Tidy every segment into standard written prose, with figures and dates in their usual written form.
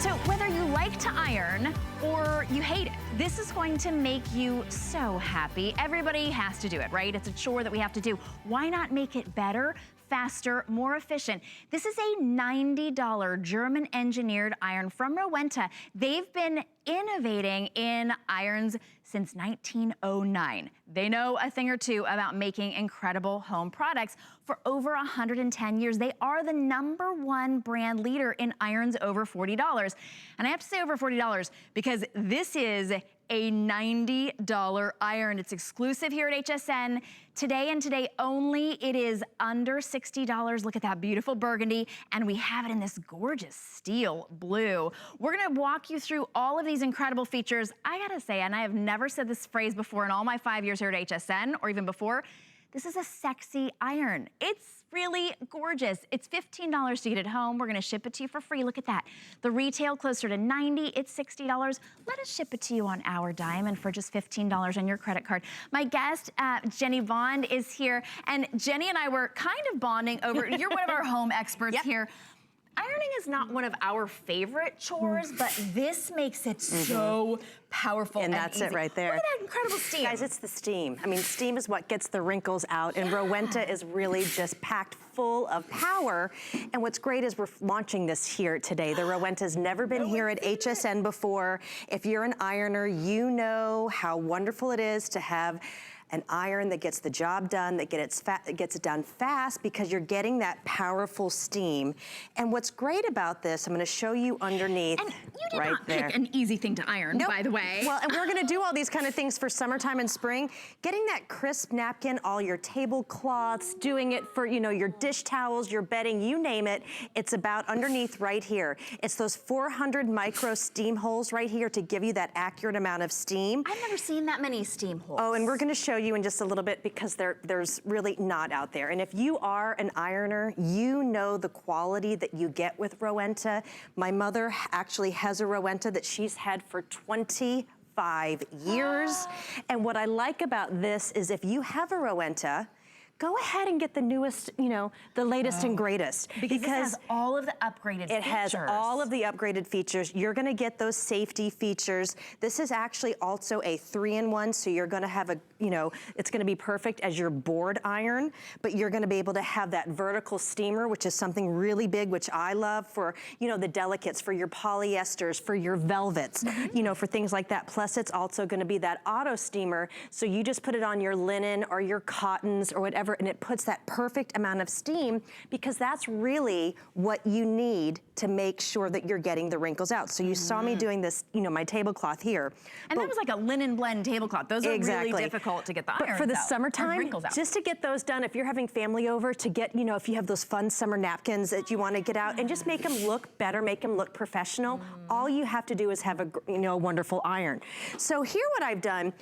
So whether you like to iron or you hate it, this is going to make you so happy. Everybody has to do it, right? It's a chore that we have to do. Why not make it better, faster, more efficient? This is a $90 German engineered iron from Rowenta. They've been innovating in irons since 1909. They know a thing or two about making incredible home products. For over 110 years, they are the #1 brand leader in irons over $40. And I have to say over $40 because this is a $90 iron. It's exclusive here at HSN. Today and today only, it is under $60. Look at that beautiful burgundy. And we have it in this gorgeous steel blue. We're gonna walk you through all of these incredible features. I gotta say, and I have never said this phrase before in all my 5 years here at HSN, or even before, this is a sexy iron. It's really gorgeous. It's $15 to get it home. We're gonna ship it to you for free. Look at that. The retail closer to $90, it's $60. Let us ship it to you on our dime and for just $15 on your credit card. My guest, Jenny Vaughn, is here. And Jenny and I were kind of bonding over, you're one of our home experts here. Ironing is not one of our favorite chores, but this makes it so powerful and that's easy. it right there. Look at that incredible steam. Guys, it's the steam. I mean, steam is what gets the wrinkles out, and Rowenta is really just packed full of power. And what's great is we're launching this here today. The Rowenta's never been here at HSN before. If you're an ironer, you know how wonderful it is to have an iron that gets the job done, that gets it done fast, because you're getting that powerful steam. And what's great about this, I'm gonna show you underneath. And you did not pick an easy thing to iron, by the way. Well, and we're gonna do all these kind of things for summertime and spring. Getting that crisp napkin, all your tablecloths, doing it for, you know, your dish towels, your bedding, you name it. It's about underneath right here. It's those 400 micro steam holes right here to give you that accurate amount of steam. I've never seen that many steam holes. Oh, and we're gonna show you in just a little bit because there's really not out there. And if you are an ironer, you know the quality that you get with Rowenta. My mother actually has a Rowenta that she's had for 25 years. And what I like about this is if you have a Rowenta, go ahead and get the newest, you know, the latest and greatest. Because it has all of the upgraded features. It has all of the upgraded features. You're gonna get those safety features. This is actually also a 3-in-1, so you're gonna have a, you know, it's gonna be perfect as your board iron, but you're gonna be able to have that vertical steamer, which is something really big, which I love for, you know, the delicates, for your polyesters, for your velvets, you know, for things like that. Plus, it's also gonna be that auto steamer, so you just put it on your linen or your cottons or whatever, and it puts that perfect amount of steam, because that's really what you need to make sure that you're getting the wrinkles out. So you saw me doing this, you know, my tablecloth here. And that was like a linen blend tablecloth. Those are really difficult to get the irons But for the out, summertime, just to get those done, if you're having family over, to get, you know, if you have those fun summer napkins that you want to get out and just make them look better, make them look professional, all you have to do is have a, you know, wonderful iron. So here what I've done,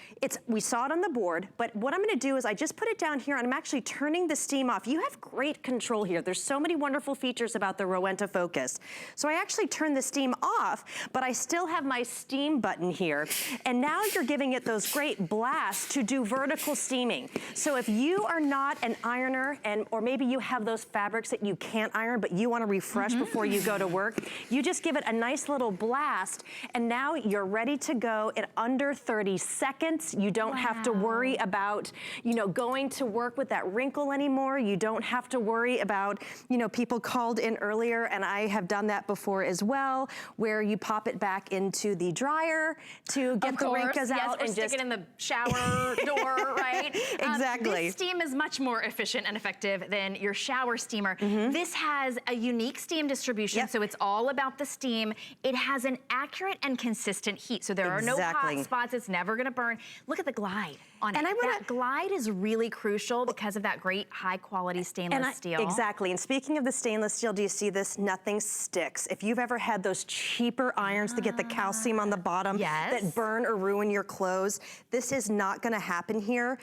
we saw it on the board, but what I'm going to do is I just put it down here and I'm actually turning the steam off. You have great control here. There's so many wonderful features about the Rowenta Focus. So I actually turned the steam off, but I still have my steam button here. And now you're giving it those great blasts to do vertical steaming. So if you are not an ironer, or maybe you have those fabrics that you can't iron, but you want to refresh before you go to work, you just give it a nice little blast, and now you're ready to go in under 30 seconds. You don't have to worry about, you know, going to work with that wrinkle anymore. You don't have to worry about, you know, people called in earlier, and I have done that before as well, where you pop it back into the dryer to get the wrinkles out and just stick it in the shower door, right? Exactly. This steam is much more efficient and effective than your shower steamer. This has a unique steam distribution, so it's all about the steam. It has an accurate and consistent heat, so there are no hot spots. It's never gonna burn. Look at the glide on it. That glide is really crucial because of that great high quality stainless steel. Exactly, and speaking of the stainless steel, do you see this? Nothing sticks. If you've ever had those cheaper irons that get the calcium on the bottom that burn or ruin your clothes, this is not gonna happen here.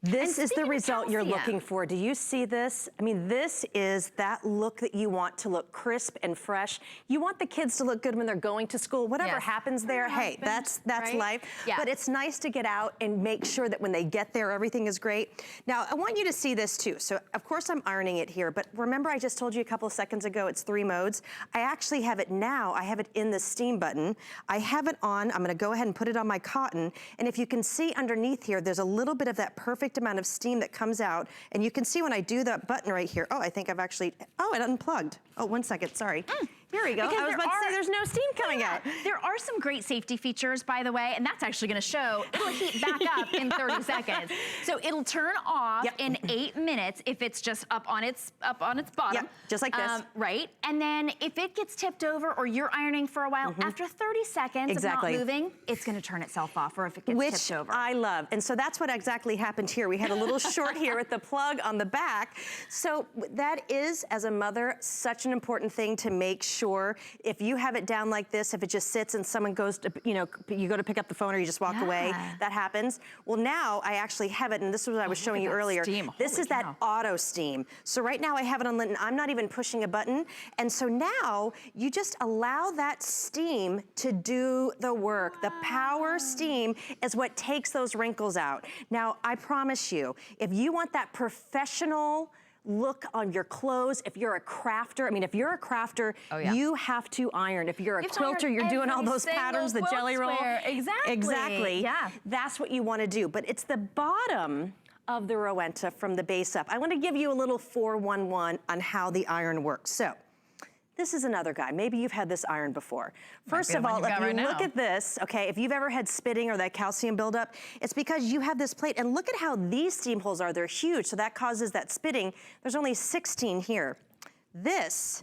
This is the speaking of result you're calcium. looking for. Do you see this? I mean, this is that look that you want to look crisp and fresh. You want the kids to look good when they're going to school. Whatever Yes. happens there, hey, that's right? life. Yeah. But it's nice to get out and make sure that when they get there, everything is great. Now, I want you to see this too. So, of course, I'm ironing it here, but remember I just told you a couple of seconds ago, it's 3 modes. I actually have it now. I have it in the steam button. I have it on. I'm gonna go ahead and put it on my cotton. And if you can see underneath here, there's a little bit of that perfect amount of steam that comes out. And you can see when I do that button right here, oh, I think I've actually, oh, it unplugged. Oh, 1 second, sorry. Here we go. Because I was about to say there's no steam coming out. There are some great safety features, by the way, and that's actually gonna show, it'll heat back up in 30 seconds. So it'll turn off in 8 minutes if it's just up on its bottom. Yep, just like this. Right, and then if it gets tipped over or you're ironing for a while, after 30 seconds of not moving, it's gonna turn itself off, or if it gets tipped over. Which I love. And so that's what exactly happened here. We had a little short here with the plug on the back. So that is, as a mother, such an important thing to make sure. If you have it down like this, if it just sits and someone goes to, you know, you go to pick up the phone or you just walk away, that happens. Well, now I actually have it, and this is what I was showing you earlier. This is that auto steam. So right now I have it on lit, and I'm not even pushing a button. And so now you just allow that steam to do the work. The power steam is what takes those wrinkles out. Now, I promise you, if you want that professional look on your clothes, if you're a crafter, I mean, if you're a crafter, you have to iron. If you're a quilter, you're doing all those patterns, the jelly roll. Exactly. Yeah. That's what you want to do. But it's the bottom of the Rowenta from the base up. I want to give you a little 411 on how the iron works. So, this is another guy. Maybe you've had this iron before. First of all, if you look at this, okay, if you've ever had spitting or that calcium buildup, it's because you have this plate, and look at how these steam holes are. They're huge, so that causes that spitting. There's only 16 here. This,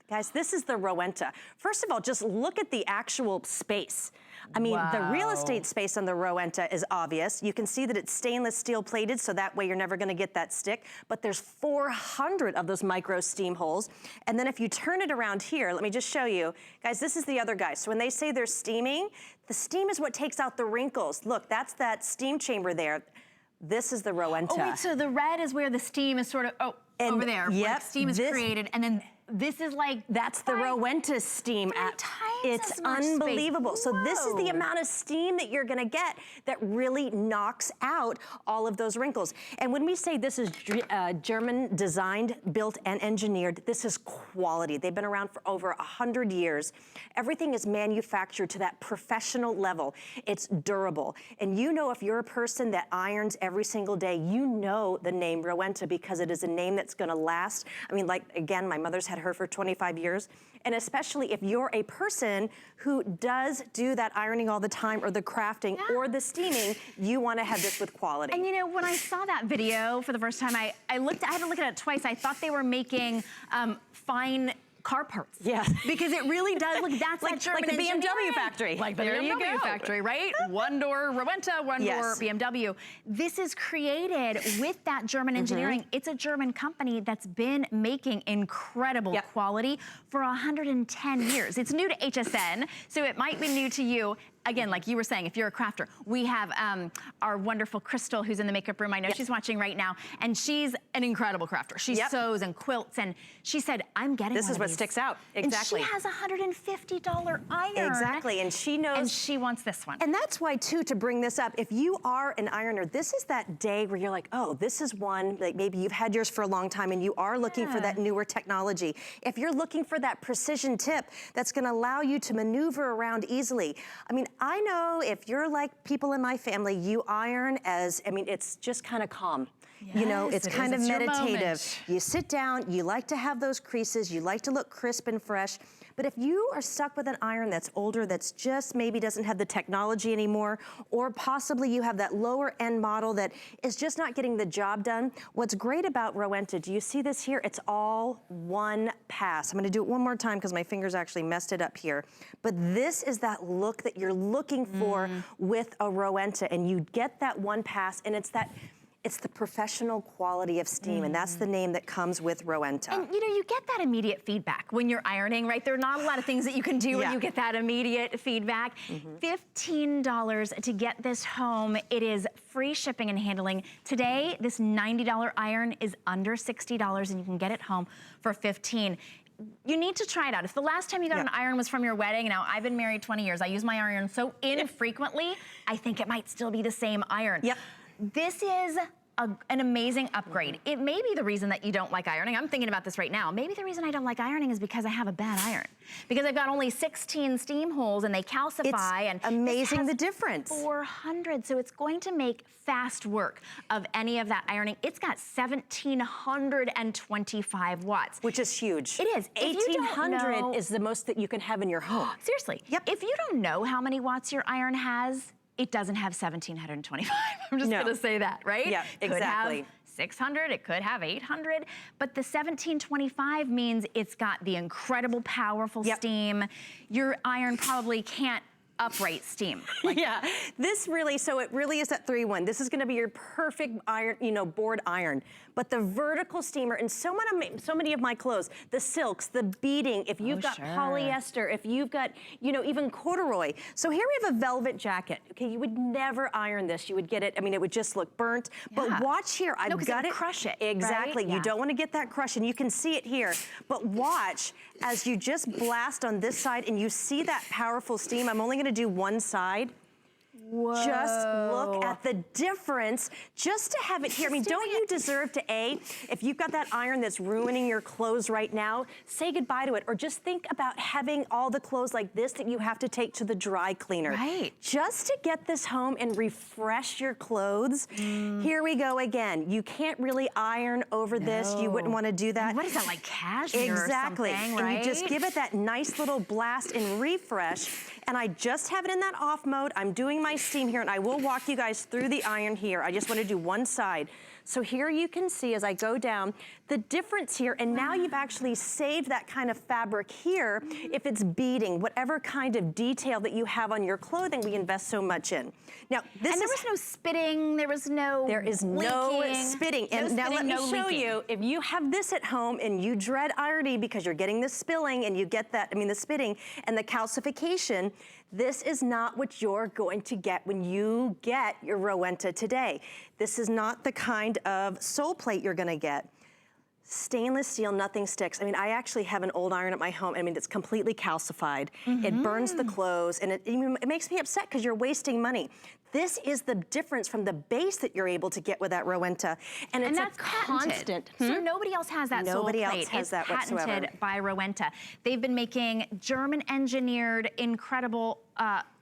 guys, this is the Rowenta. First of all, just look at the actual space. I mean, the real estate space on the Rowenta is obvious. You can see that it's stainless steel plated, so that way you're never gonna get that stick. But there's 400 of those micro steam holes. And then if you turn it around here, let me just show you. Guys, this is the other guy. So when they say they're steaming, the steam is what takes out the wrinkles. Look, that's that steam chamber there. This is the Rowenta. Oh wait, so the red is where the steam is sort of, over there, where the steam is created, and then this is like, that's the Rowenta steam. It's unbelievable. So this is the amount of steam that you're gonna get that really knocks out all of those wrinkles. And when we say this is German designed, built, and engineered, this is quality. They've been around for over 100 years. Everything is manufactured to that professional level. It's durable. And you know, if you're a person that irons every single day, you know the name Rowenta because it is a name that's gonna last. I mean, like, again, my mother's had her for 25 years. And especially if you're a person who does do that ironing all the time, or the crafting, or the steaming, you want to have this with quality. And you know, when I saw that video for the first time, I had to look at it twice. I thought they were making fine car parts. Yeah. Because it really does look, that's like the BMW factory. Like the BMW factory, right? One door Rowenta, one door BMW. This is created with that German engineering. It's a German company that's been making incredible quality for 110 years. It's new to HSN, so it might be new to you. Again, like you were saying, if you're a crafter, we have our wonderful Crystal, who's in the makeup room. I know she's watching right now, and she's an incredible crafter. She sews and quilts, and she said, I'm getting this is what sticks out. Exactly. And she has a $150 iron. Exactly, and she knows. And she wants this one. And that's why, too, to bring this up, if you are an ironer, this is that day where you're like, oh, this is one, like maybe you've had yours for a long time and you are looking for that newer technology. If you're looking for that precision tip that's gonna allow you to maneuver around easily. I mean, I know if you're like people in my family, you iron as, I mean, it's just kind of calm. You know, it's kind of meditative. You sit down, you like to have those creases, you like to look crisp and fresh. But if you are stuck with an iron that's older, that's just maybe doesn't have the technology anymore, or possibly you have that lower end model that is just not getting the job done, what's great about Rowenta, do you see this here? It's all one pass. I'm gonna do it one more time because my fingers actually messed it up here. But this is that look that you're looking for with a Rowenta, and you get that one pass, and it's It's the professional quality of steam, and that's the name that comes with Rowenta. And you know, you get that immediate feedback when you're ironing, right? There are not a lot of things that you can do when you get that immediate feedback. $15 to get this home. It is free shipping and handling. Today, this $90 iron is under $60, and you can get it home for $15. You need to try it out. If the last time you got an iron was from your wedding, now I've been married 20 years, I use my iron so infrequently, I think it might still be the same iron. This is an amazing upgrade. It may be the reason that you don't like ironing. I'm thinking about this right now. Maybe the reason I don't like ironing is because I have a bad iron. Because I've got only 16 steam holes and they calcify. It's amazing the difference. 400, so it's going to make fast work of any of that ironing. It's got 1,725 watts. Which is huge. It is. 1,800 is the most that you can have in your home. Seriously. If you don't know how many watts your iron has, it doesn't have 1,725. I'm just gonna say that, right? Yeah, exactly. Could have 600, it could have 800, but the 1,725 means it's got the incredible, powerful steam. Your iron probably can't upright steam. This really, so it really is that 3-in-1. This is gonna be your perfect iron, you know, board iron. But the vertical steamer, and so many of my clothes, the silks, the beading, if you've got polyester, if you've got, you know, even corduroy. So here we have a velvet jacket. Okay, you would never iron this. You would get it, I mean, it would just look burnt. But watch here, I've got it. Crush it. Exactly, right? you don't wanna get that crush, and you can see it here. But watch, as you just blast on this side and you see that powerful steam, I'm only gonna do one side. Just look at the difference just to have it here. I mean, don't you deserve to, if you've got that iron that's ruining your clothes right now, say goodbye to it, or just think about having all the clothes like this that you have to take to the dry cleaner. Just to get this home and refresh your clothes. Here we go again. You can't really iron over this. You wouldn't want to do that. What is that, like cashmere or something, right? And you just give it that nice little blast and refresh. And I just have it in that off mode. I'm doing my steam here, and I will walk you guys through the iron here. I just want to do one side. So here you can see as I go down the difference here, and now you've actually saved that kind of fabric here. If it's beading, whatever kind of detail that you have on your clothing, we invest so much in. Now, this and there was no spitting, there was no There is leaking. no spitting. And now let me show you, if you have this at home and you dread ironing because you're getting the spilling and you get that, I mean the spitting and the calcification, this is not what you're going to get when you get your Rowenta today. This is not the kind of Soleplate you're gonna get. Stainless steel, nothing sticks. I mean, I actually have an old iron at my home. I mean, it's completely calcified. It burns the clothes, and it makes me upset because you're wasting money. This is the difference from the base that you're able to get with that Rowenta, and it's that's a constant. So nobody else has that Nobody Soleplate. else has that whatsoever. It's patented by Rowenta. They've been making German-engineered, incredible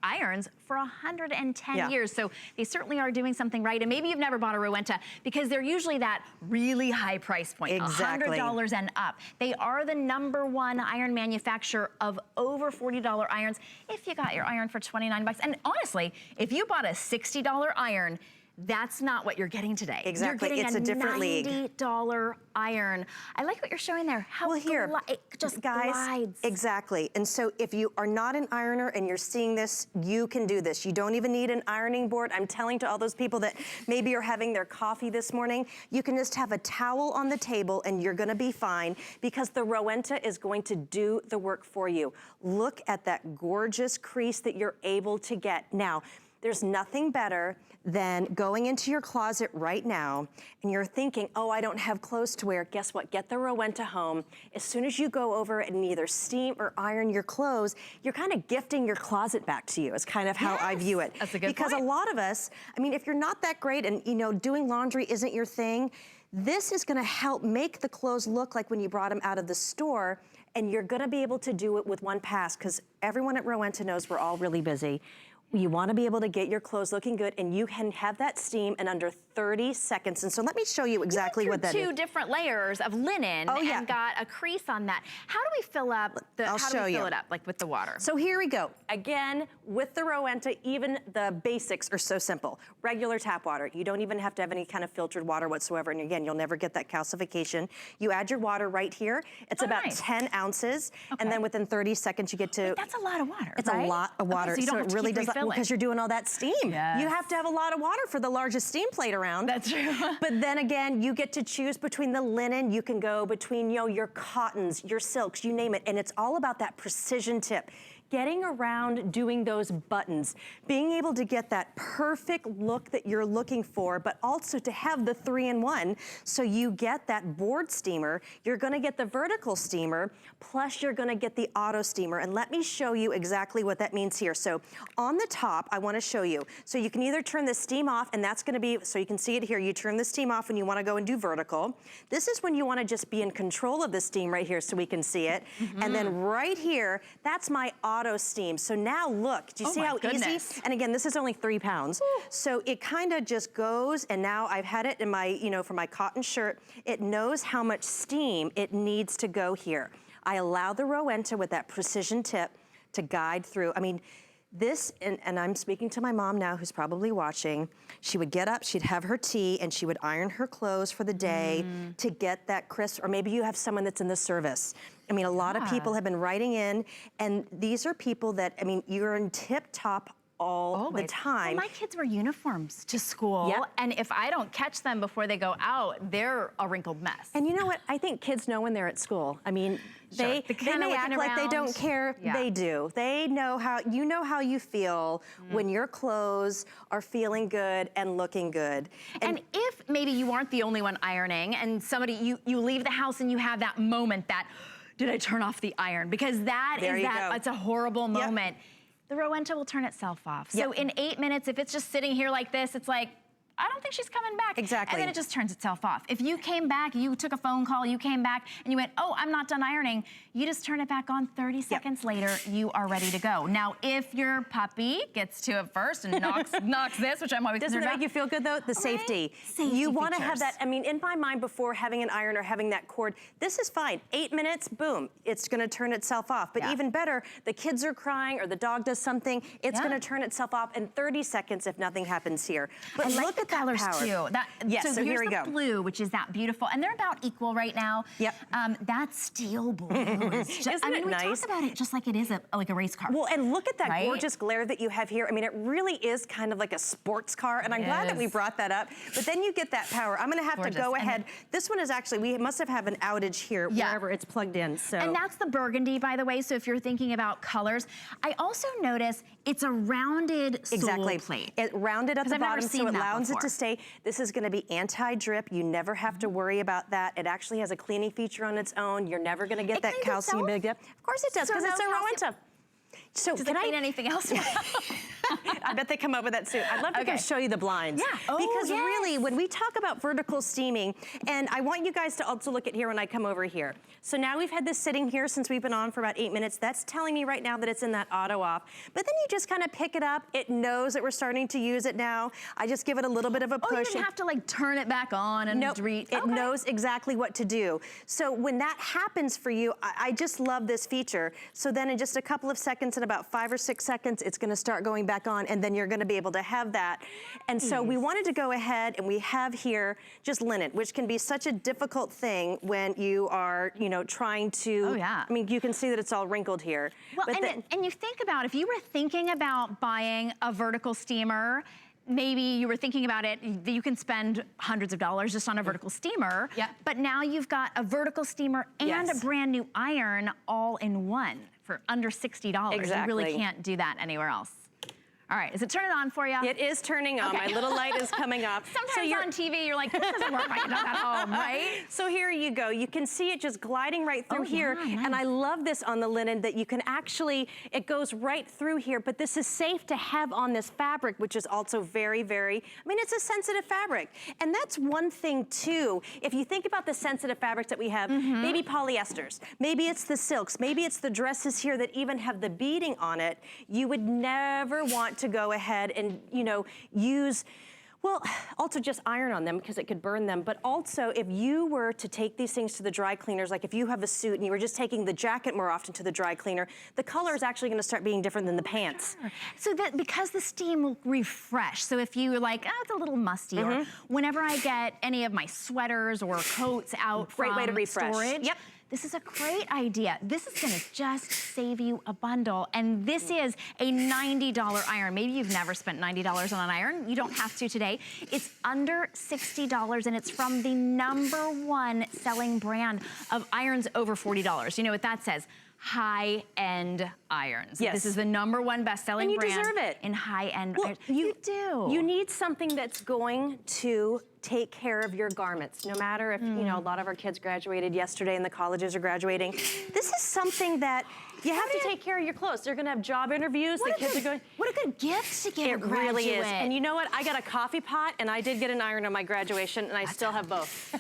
irons for 110 years. So they certainly are doing something right. And maybe you've never bought a Rowenta because they're usually that really high price point, $100 and up. They are the #1 iron manufacturer of over $40 irons. If you got your iron for 29 bucks, and honestly, if you bought a $60 iron, that's not what you're getting today. Exactly, You're getting it's a different league. $90 iron. I like what you're showing there. How well, here, it just guys, glides. Exactly. And so if you are not an ironer and you're seeing this, you can do this. You don't even need an ironing board. I'm telling to all those people that maybe are having their coffee this morning, you can just have a towel on the table and you're gonna be fine because the Rowenta is going to do the work for you. Look at that gorgeous crease that you're able to get. Now, there's nothing better than going into your closet right now and you're thinking, oh, I don't have clothes to wear. Guess what? Get the Rowenta home. As soon as you go over and either steam or iron your clothes, you're kind of gifting your closet back to you. It's kind of how I view it. That's a good because point. a lot of us, I mean, if you're not that great and you know doing laundry isn't your thing, this is gonna help make the clothes look like when you brought them out of the store, and you're gonna be able to do it with one pass because everyone at Rowenta knows we're all really busy. You want to be able to get your clothes looking good, and you can have that steam in under 30 seconds. And so let me show you exactly what that is. Two different layers of linen and got a crease on that. How do we fill up the, I'll how do show we fill you. it up, like with the water? So here we go. Again, with the Rowenta, even the basics are so simple. Regular tap water. You don't even have to have any kind of filtered water whatsoever. And again, you'll never get that calcification. You add your water right here. It's about 10 ounces. And then within 30 seconds, you get to... Wait, that's a lot of water, It's a lot of water. Okay, so you don't have to it really keep does refilling. because you're doing all that steam. You have to have a lot of water for the largest steam plate around. around. That's true. But then again, you get to choose between the linen. You can go between, you know, your cottons, your silks, you name it. And it's all about that precision tip. Getting around doing those buttons, being able to get that perfect look that you're looking for, but also to have the 3-in-1. So you get that board steamer, you're gonna get the vertical steamer, plus you're gonna get the auto steamer. And let me show you exactly what that means here. So on the top, I wanna show you. So you can either turn the steam off, and that's gonna be, so you can see it here, you turn the steam off when you wanna go and do vertical. This is when you wanna just be in control of the steam right here so we can see it. And then right here, that's my auto steam. So now look, do you see how easy? And again, this is only 3 pounds. Ooh. So it kind of just goes, and now I've had it in my, you know, for my cotton shirt, it knows how much steam it needs to go here. I allow the Rowenta with that precision tip to guide through. I mean, this, and I'm speaking to my mom now who's probably watching, she would get up, she'd have her tea, and she would iron her clothes for the day to get that crisp, or maybe you have someone that's in the service. I mean, a lot of people have been writing in, and these are people that, I mean, you're in tip-top all the time. Well, my kids wear uniforms to school, and if I don't catch them before they go out, they're a wrinkled mess. And you know what? I think kids know when they're at school. I mean, they may act like they don't care. They do. They know how, you know how you feel when your clothes are feeling good and looking good. And if maybe you aren't the only one ironing, and somebody, you leave the house and you have that moment that, did I turn off the iron? Because that it's a horrible moment. The Rowenta will turn itself off. So in 8 minutes, if it's just sitting here like this, it's like, I don't think she's coming back. Exactly. And then it just turns itself off. If you came back, you took a phone call, you came back, and you went, oh, I'm not done ironing, you just turn it back on 30 seconds later, you are ready to go. Now, if your puppy gets to it first and knocks this, which I'm always Doesn't that make you feel good, though? The safety. You want to have that, I mean, in my mind, before having an iron or having that cord, this is fine. 8 minutes, boom, it's going to turn itself off. But even better, the kids are crying or the dog does something, it's going to turn itself off in 30 seconds if nothing happens here. But look at colors too. So here we go. Blue, which is that beautiful, and they're about equal right now. That steel blue is just, Isn't it nice? We talk about it just like it is like a race car. Well, and look at that gorgeous glare that you have here. I mean, it really is kind of like a sports car, and I'm glad that we brought that up. But then you get that power. I'm going to have to go ahead. This one is actually, we must have an outage here wherever it's plugged in. So. And that's the burgundy, by the way. So if you're thinking about colors, I also notice it's a rounded Soleplate. It rounded at the bottom, so it allows it to stay. This is going to be anti-drip. You never have to worry about that. It actually has a cleaning feature on its own. You're never going to get that calcium big up. Of course it does, because it's a Rowenta. So does it clean anything else? I bet they come up with that soon. I'd love to go show you the blinds. Because really, when we talk about vertical steaming, and I want you guys to also look at here when I come over here. So now we've had this sitting here since we've been on for about 8 minutes. That's telling me right now that it's in that auto off. But then you just kind of pick it up. It knows that we're starting to use it now. I just give it a little bit of a push. Oh, you didn't have to like turn it back on and it knows exactly what to do. So when that happens for you, I just love this feature. So then in just a couple of seconds, in about 5 or 6 seconds, it's going to start going back on, and then you're going to be able to have that. And so we wanted to go ahead, and we have here just linen, which can be such a difficult thing when you are, you know, trying to, I mean, you can see that it's all wrinkled here. Well, and you think about, if you were thinking about buying a vertical steamer, maybe you were thinking about it, you can spend hundreds of dollars just on a vertical steamer, but now you've got a vertical steamer and a brand new iron all in one for under $60. You really can't do that anywhere else. All right, is it turning on for you? It is turning on. My little light is coming up. Sometimes on TV, you're like, this doesn't work right now at home, right? So here you go. You can see it just gliding right through here. Nice. And I love this on the linen that you can actually, it goes right through here, but this is safe to have on this fabric, which is also very, very, I mean, it's a sensitive fabric. And that's one thing too. If you think about the sensitive fabrics that we have, maybe polyesters, maybe it's the silks, maybe it's the dresses here that even have the beading on it, you would never want to go ahead and, you know, use, well, also just iron on them because it could burn them. But also if you were to take these things to the dry cleaners, like if you have a suit and you were just taking the jacket more often to the dry cleaner, the color is actually going to start being different than the pants. So that because the steam will refresh. So if you're like, oh, it's a little musty, or whenever I get any of my sweaters or coats out from way to refresh. storage, this is a great idea. This is gonna just save you a bundle. And this is a $90 iron. Maybe you've never spent $90 on an iron. You don't have to today. It's under $60 and it's from the #1 selling brand of irons over $40. You know what that says? High-end irons. Yes. This is the #1 best-selling brand. And you deserve it. In high-end irons. You do. You need something that's going to take care of your garments, no matter if, you know, a lot of our kids graduated yesterday and the colleges are graduating. This is something that you have to take care of your clothes. They're gonna have job interviews, the kids are going. What a good gift to get a graduate. It really is. And you know what? I got a coffee pot and I did get an iron on my graduation and I still have both.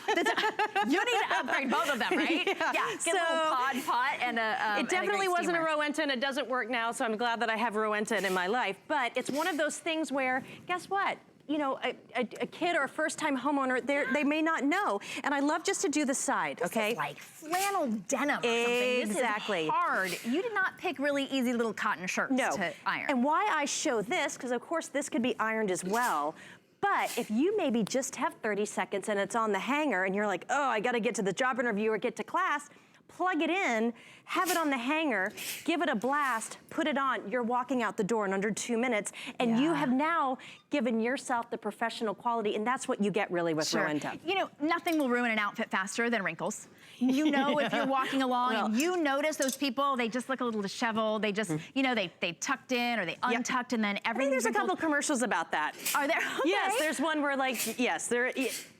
You need to upgrade both of them, right? Yeah. Get a little pod pot and a It definitely wasn't a Rowenta and it doesn't work now, so I'm glad that I have Rowenta in my life. But it's one of those things where, guess what? You know, a kid or a first-time homeowner, they may not know. And I love just to do the side, okay? This is like flannel denim or something. Exactly. This is hard. You did not pick really easy little cotton shirts to iron. And why I show this, because of course this could be ironed as well, but if you maybe just have 30 seconds and it's on the hanger and you're like, oh, I gotta get to the job interview or get to class, plug it in, have it on the hanger, give it a blast, put it on, you're walking out the door in under 2 minutes, and you have now given yourself the professional quality, and that's what you get really with Rowenta. You know, nothing will ruin an outfit faster than wrinkles. You know, if you're walking along and you notice those people, they just look a little disheveled, they just, you know, they tucked in or they untucked and then everything. There's a couple commercials about that. Are there? Okay. Yes, there's one where like, yes, there,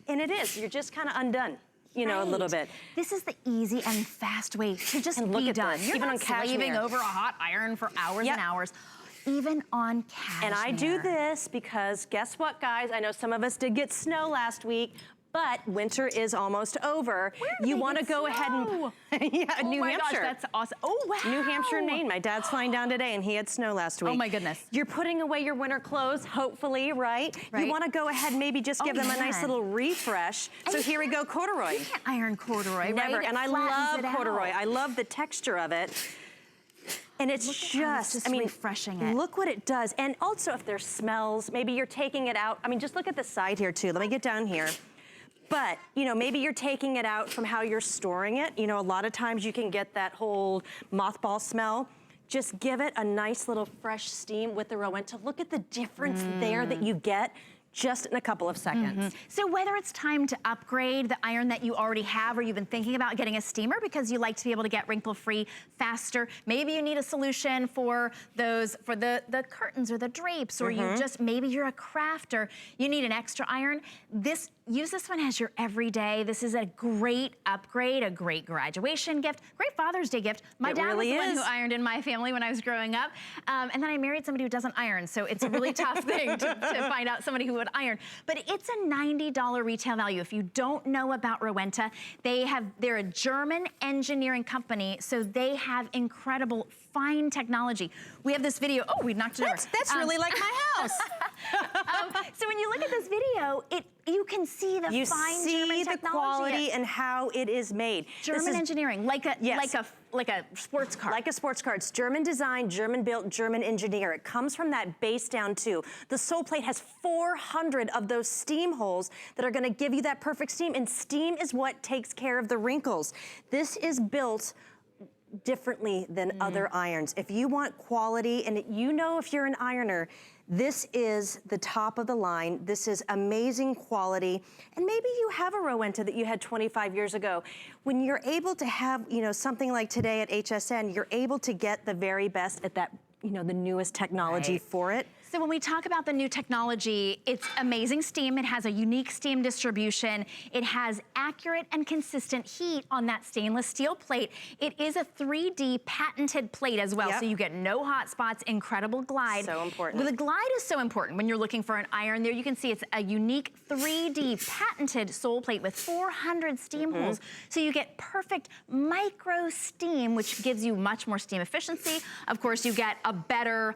and it is, you're just kind of undone. You know, a little bit. This is the easy and fast way to just be done. You're even not on cashmere. slaving over a hot iron for hours and hours. Even on cashmere. And I do this because guess what, guys? I know some of us did get snow last week, but winter is almost over. You want to go ahead and New Hampshire. Gosh, that's awesome. Oh wow. New Hampshire and Maine. My dad's flying down today and he had snow last week. Oh my goodness. You're putting away your winter clothes, hopefully, right? You want to go ahead and maybe just give them a nice little refresh. So here we go, corduroy. You can't iron corduroy, Never. right? And I love corduroy. I love the texture of it. And it's just, I mean, refreshing it. Look what it does. And also if there's smells, maybe you're taking it out. I mean, just look at the side here too. Let me get down here. But, you know, maybe you're taking it out from how you're storing it. You know, a lot of times you can get that whole mothball smell. Just give it a nice little fresh steam with the Rowenta. Look at the difference there that you get just in a couple of seconds. So whether it's time to upgrade the iron that you already have or you've been thinking about getting a steamer because you like to be able to get wrinkle-free faster, maybe you need a solution for those, for the curtains or the drapes, or you just, maybe you're a crafter, you need an extra iron. Use this one as your everyday. This is a great upgrade, a great graduation gift, great Father's Day gift. My dad was the one who ironed in my family when I was growing up. And then I married somebody who doesn't iron, so it's a really tough thing to find out somebody who would iron. But it's a $90 retail value. If you don't know about Rowenta, they're a German engineering company, so they have incredible fine technology. We have this video. Oh, we knocked it over. That's really like my house. So when you look at this video, you can see the fine German technology. You see the quality and how it is made. German engineering, like a sports car. Like a sports car. It's German design, German built, German engineer. It comes from that base down too. The Soleplate has 400 of those steam holes that are gonna give you that perfect steam, and steam is what takes care of the wrinkles. This is built differently than other irons. If you want quality, and you know if you're an ironer, this is the top of the line. This is amazing quality. And maybe you have a Rowenta that you had 25 years ago. When you're able to have, you know, something like today at HSN, you're able to get the very best at that, you know, the newest technology for it. So when we talk about the new technology, it's amazing steam. It has a unique steam distribution. It has accurate and consistent heat on that stainless steel plate. It is a 3D patented plate as well, so you get no hot spots, incredible glide. So important. Well, the glide is so important when you're looking for an iron. There you can see it's a unique 3D patented Soleplate with 400 steam holes. So you get perfect micro steam, which gives you much more steam efficiency. Of course, you get a better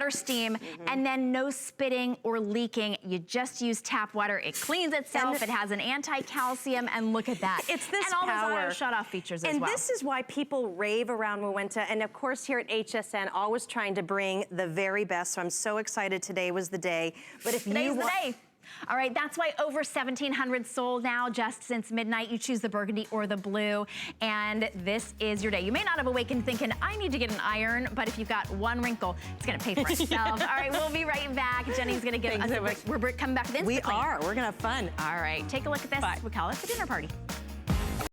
steam. And then no spitting or leaking. You just use tap water. It cleans itself. It has an anti-calcium, and look at that. It's this power. And all power. those auto shut-off features as well. And this is why people rave around Rowenta. And of course, here at HSN, always trying to bring the very best. So I'm so excited today was the day. But if Today's the day. All right, that's why over 1,700 sold now just since midnight. You choose the burgundy or the blue, and this is your day. You may not have awakened thinking, I need to get an iron, but if you've got one wrinkle, it's gonna pay for itself. All right, we'll be right back. Jenny's gonna give us we're coming back with Instantly. We are, we're gonna have fun. All right, take a look at this. Bye. We call it the dinner party.